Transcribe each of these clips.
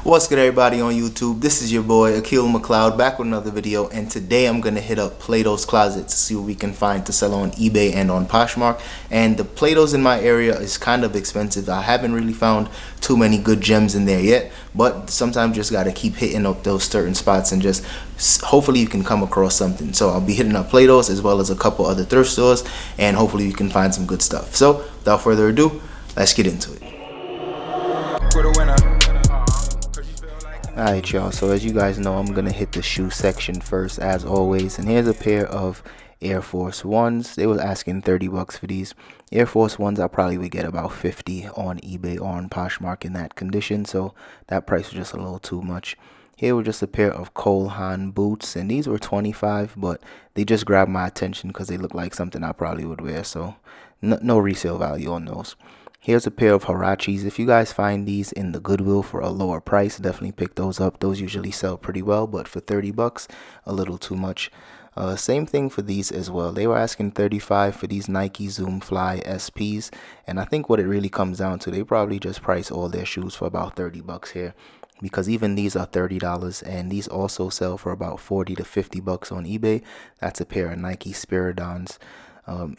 What's good, everybody on YouTube? This is your boy Akil McLeod back with another video, and today I'm gonna hit up Platos Closet to see what we can find to sell on eBay and on Poshmark. And the Platos in my area is kind of expensive. I haven't really found too many good gems in there yet, but sometimes you just gotta keep hitting up those certain spots and just hopefully you can come across something. So I'll be hitting up Platos as well as a couple other thrift stores, and hopefully you can find some good stuff. So without further ado, let's get into it. Alright y'all, so as you guys know, I'm gonna hit the shoe section first as always, and here's a pair of Air Force Ones. They was asking 30 bucks for these Air Force Ones. I probably would get about 50 on eBay or on Poshmark in that condition, so that price was just a little too much. Here were just a pair of Cole Haan boots, and these were 25, but they just grabbed my attention because they look like something I probably would wear, so no resale value on those. Here's a pair of Huaraches. If you guys find these in the Goodwill for a lower price, definitely pick those up. Those usually sell pretty well, but for 30 bucks, a little too much. Same thing for these as well. They were asking 35 for these Nike Zoom Fly SPs, and I think what it really comes down to, they probably just price all their shoes for about 30 bucks here, because even these are $30, and these also sell for about 40 to 50 bucks on eBay. That's a pair of Nike Spiridons.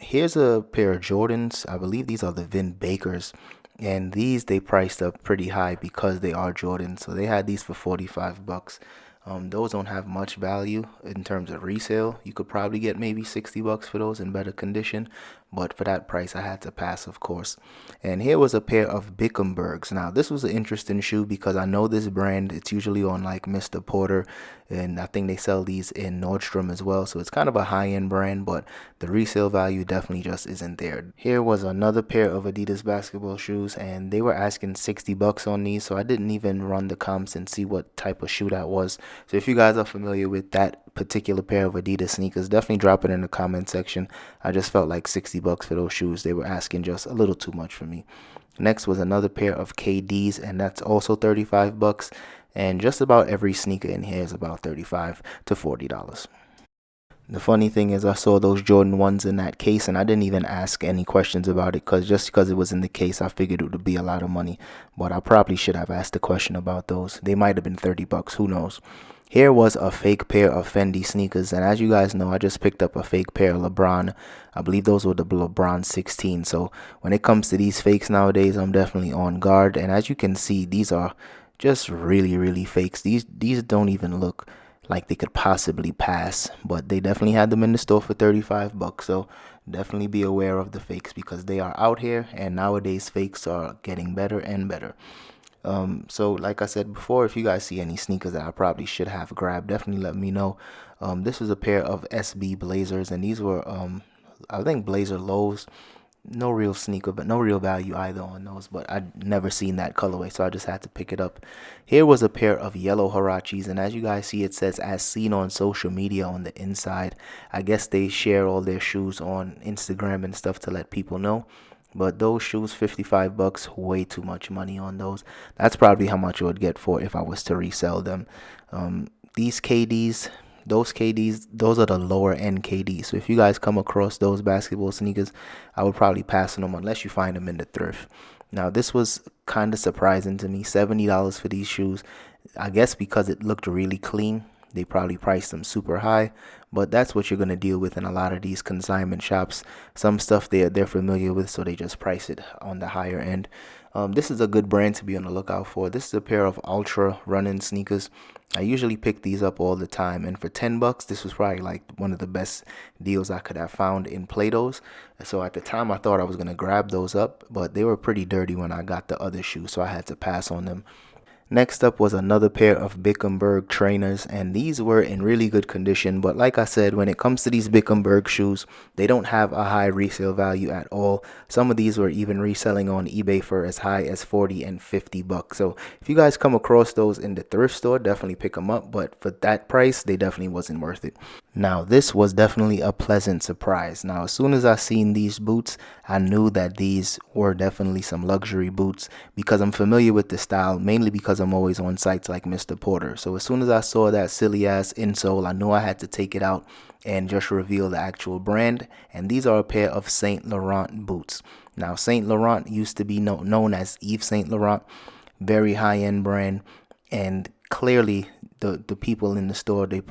Here's a pair of Jordans. I believe these are the Vin Bakers, and these they priced up pretty high because they are Jordans. So they had these for 45 bucks. Those don't have much value in terms of resale. You could probably get maybe 60 bucks for those in better condition, but for that price I had to pass, of course. And here was a pair of Bickenbergs. Now this was an interesting shoe because I know this brand. It's usually on like Mr. Porter, and I think they sell these in Nordstrom as well, so it's kind of a high-end brand, but the resale value definitely just isn't there. Here was another pair of Adidas basketball shoes, and they were asking 60 bucks on these, so I didn't even run the comps and see what type of shoe that was. So if you guys are familiar with that particular pair of Adidas sneakers, definitely drop it in the comment section. I just felt like 60 bucks for those shoes. They were asking just a little too much for me. Next was another pair of KDs, and that's also 35 bucks. And just about every sneaker in here is about 35 to $40. The funny thing is I saw those Jordan 1s in that case, and I didn't even ask any questions about it, because just because it was in the case, I figured it would be a lot of money. But I probably should have asked a question about those. They might have been 30 bucks, who knows. Here was a fake pair of Fendi sneakers, and as you guys know, I just picked up a fake pair of LeBron. I believe those were the LeBron 16. So when it comes to these fakes nowadays, I'm definitely on guard. And as you can see, these are just really fakes. These don't even look like they could possibly pass, but they definitely had them in the store for 35 bucks. So definitely be aware of the fakes, because they are out here, and nowadays fakes are getting better and better. So like I said before, if you guys see any sneakers that I probably should have grabbed, definitely let me know. This was a pair of SB Blazers, and these were I think Blazer lows. No real sneaker, but no real value either on those, but I'd never seen that colorway, so I just had to pick it up. Here was a pair of yellow Huaraches, and as you guys see, it says as seen on social media on the inside. I guess they share all their shoes on Instagram and stuff to let people know. But those shoes, 55 bucks, way too much money on those. That's probably how much I would get for if I was to resell them. These KDs, those KDs, those are the lower end KDs. So if you guys come across those basketball sneakers, I would probably pass on them unless you find them in the thrift. Now this was kind of surprising to me, $70 for these shoes. I guess because it looked really clean, they probably priced them super high, but that's what you're going to deal with in a lot of these consignment shops. Some stuff they're familiar with, so they just price it on the higher end. This is a good brand to be on the lookout for. This is a pair of Ultra running sneakers. I usually pick these up all the time, and for 10 bucks, this was probably like one of the best deals I could have found in Platos. So at the time, I thought I was going to grab those up, but they were pretty dirty when I got the other shoes, so I had to pass on them. Next up was another pair of Bickenberg trainers, and these were in really good condition, but like I said, when it comes to these Bickenberg shoes, they don't have a high resale value at all. Some of these were even reselling on eBay for as high as 40 and 50 bucks. So if you guys come across those in the thrift store, definitely pick them up, but for that price, they definitely wasn't worth it. Now this was definitely a pleasant surprise. Now as soon as I seen these boots, I knew that these were definitely some luxury boots, because I'm familiar with the style, mainly because I'm always on sites like Mr. Porter. So as soon as I saw that silly ass insole, I knew I had to take it out and just reveal the actual brand. And these are a pair of Saint Laurent boots. Now Saint Laurent used to be known as Yves Saint Laurent, very high-end brand. and clearly the people in the store, they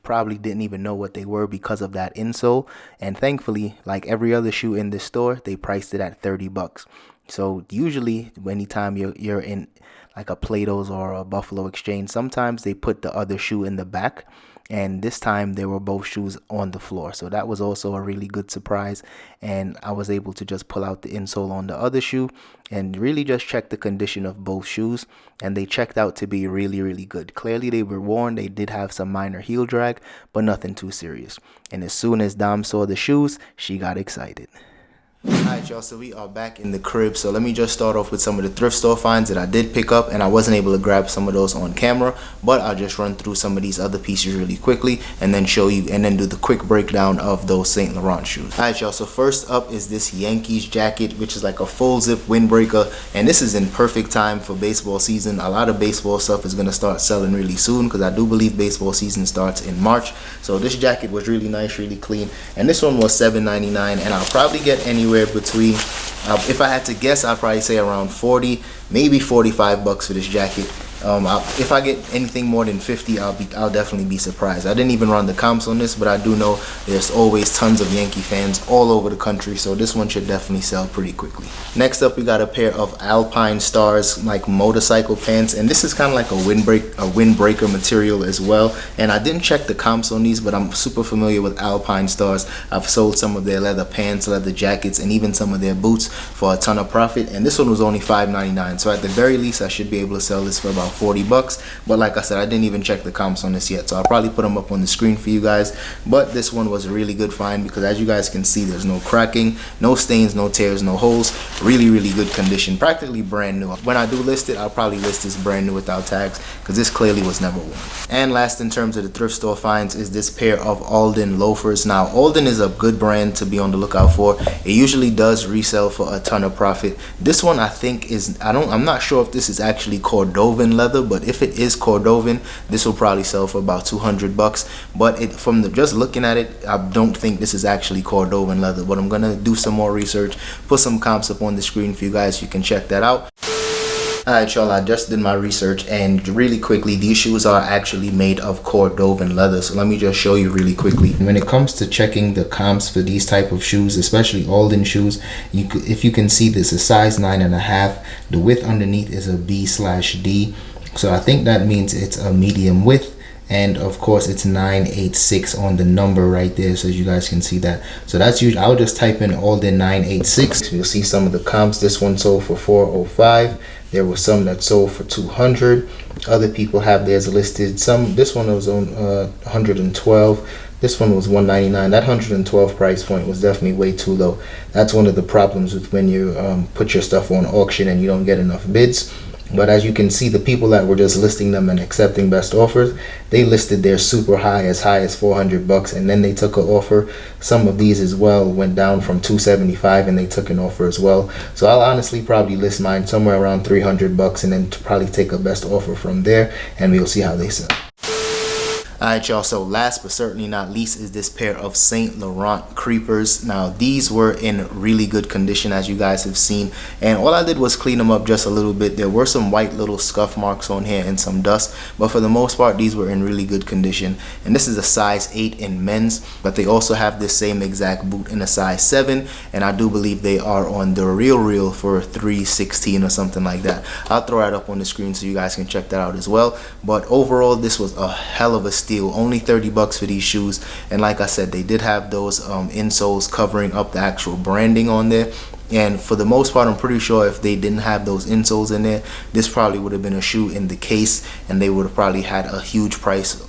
probably didn't even know what they were because of that insole. And thankfully, like every other shoe in this store, they priced it at 30 bucks. So usually anytime you're in like a Platos or a Buffalo Exchange, sometimes they put the other shoe in the back, and this time they were both shoes on the floor. So that was also a really good surprise, and I was able to just pull out the insole on the other shoe and really just check the condition of both shoes, and they checked out to be really good. Clearly they were worn, they did have some minor heel drag, but nothing too serious. And as soon as Dom saw the shoes, she got excited. Alright y'all, so we are back in the crib. So let me just start off with some of the thrift store finds that I did pick up, and I wasn't able to grab some of those on camera, but I'll just run through some of these other pieces really quickly and then show you, and then do the quick breakdown of those St. Laurent shoes. Alright y'all, so first up is this Yankees jacket, which is like a full zip windbreaker, and this is in perfect time for baseball season. A lot of baseball stuff is going to start selling really soon, because I do believe baseball season starts in March. So this jacket was really nice, really clean, and this one was $7.99, and I'll probably get anywhere between, if I had to guess, I'd probably say around 40, maybe 45 bucks for this jacket. If I get anything more than 50, I'll definitely be surprised. I didn't even run the comps on this, but I do know there's always tons of Yankee fans all over the country, so this one should definitely sell pretty quickly. Next up, we got a pair of Alpine Stars like motorcycle pants, and this is kind of like a windbreaker material as well. And I didn't check the comps on these, but I'm super familiar with Alpine Stars. I've sold some of their leather pants, leather jackets, and even some of their boots for a ton of profit, and this one was only $5.99. So at the very least, I should be able to sell this for about 40 bucks. But like I said, I didn't even check the comps on this yet, so I'll probably put them up on the screen for you guys. But this one was a really good find, because as you guys can see, there's no cracking, no stains, no tears, no holes. Really good condition, practically brand new. When I do list it, I'll probably list this brand new without tags, because this clearly was never worn. And last in terms of the thrift store finds is this pair of Alden loafers. Now Alden is a good brand to be on the lookout for. It usually does resell for a ton of profit. This one I think is, I'm not sure if this is actually Cordovan leather, but if it is Cordovan, this will probably sell for about 200 bucks. But from just looking at it, I don't think this is actually Cordovan leather, but I'm gonna do some more research, put some comps up on the screen for you guys, you can check that out. Alright y'all, I just did my research, and really quickly, these shoes are actually made of Cordovan leather. So let me just show you really quickly. When it comes to checking the comps for these type of shoes, especially Alden shoes, if you can see, this is size 9.5. The width underneath is a B/D. So I think that means it's a medium width. And of course it's 986 on the number right there, so you guys can see that. So that's usually, I'll just type in Alden 986. You'll see some of the comps. This one sold for $405. There were some that sold for $200. Other people have theirs listed. This one was on $112. This one was $199. That $112 price point was definitely way too low. That's one of the problems with when you put your stuff on auction and you don't get enough bids. But as you can see, the people that were just listing them and accepting best offers, they listed their super high as 400 bucks, and then they took an offer. Some of these as well went down from 275 and they took an offer as well. So I'll honestly probably list mine somewhere around 300 bucks and then probably take a best offer from there, and we'll see how they sell. Alright y'all, so last but certainly not least is this pair of St. Laurent creepers. Now these were in really good condition, as you guys have seen, and all I did was clean them up just a little bit. There were some white little scuff marks on here and some dust, but for the most part these were in really good condition. And this is a size 8 in men's, but they also have this same exact boot in a size 7, and I do believe they are on the real for $316 or something like that. I'll throw that up on the screen so you guys can check that out as well. But overall, this was a hell of a steal. Only 30 bucks for these shoes, and like I said, they did have those insoles covering up the actual branding on there. And for the most part, I'm pretty sure if they didn't have those insoles in there, this probably would have been a shoe in the case, and they would have probably had a huge price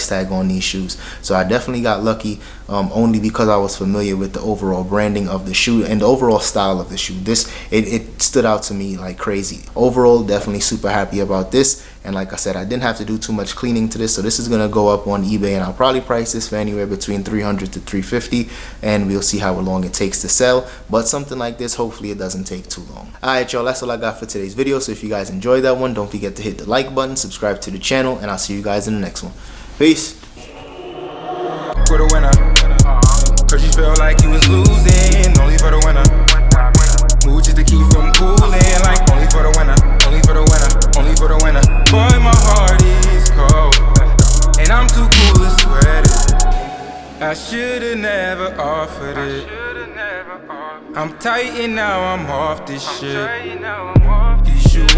tag on these shoes. So I definitely got lucky, only because I was familiar with the overall branding of the shoe and the overall style of the shoe. It stood out to me like crazy. Overall, definitely super happy about this. And like I said, I didn't have to do too much cleaning to this, so this is gonna go up on eBay, and I'll probably price this for anywhere between $300 to $350, and we'll see how long it takes to sell. But something like this, hopefully it doesn't take too long. Alright y'all, that's all I got for today's video. So if you guys enjoyed that one, don't forget to hit the like button, subscribe to the channel, and I'll see you guys in the next one. Peace. For the winner, cause you felt like you was losing, only for the winner. Move just to keep from cooling, like only for the winner, only for the winner, only for the winner. Boy, my heart I should've never offered it. I'm tight and now I'm off this shit. You should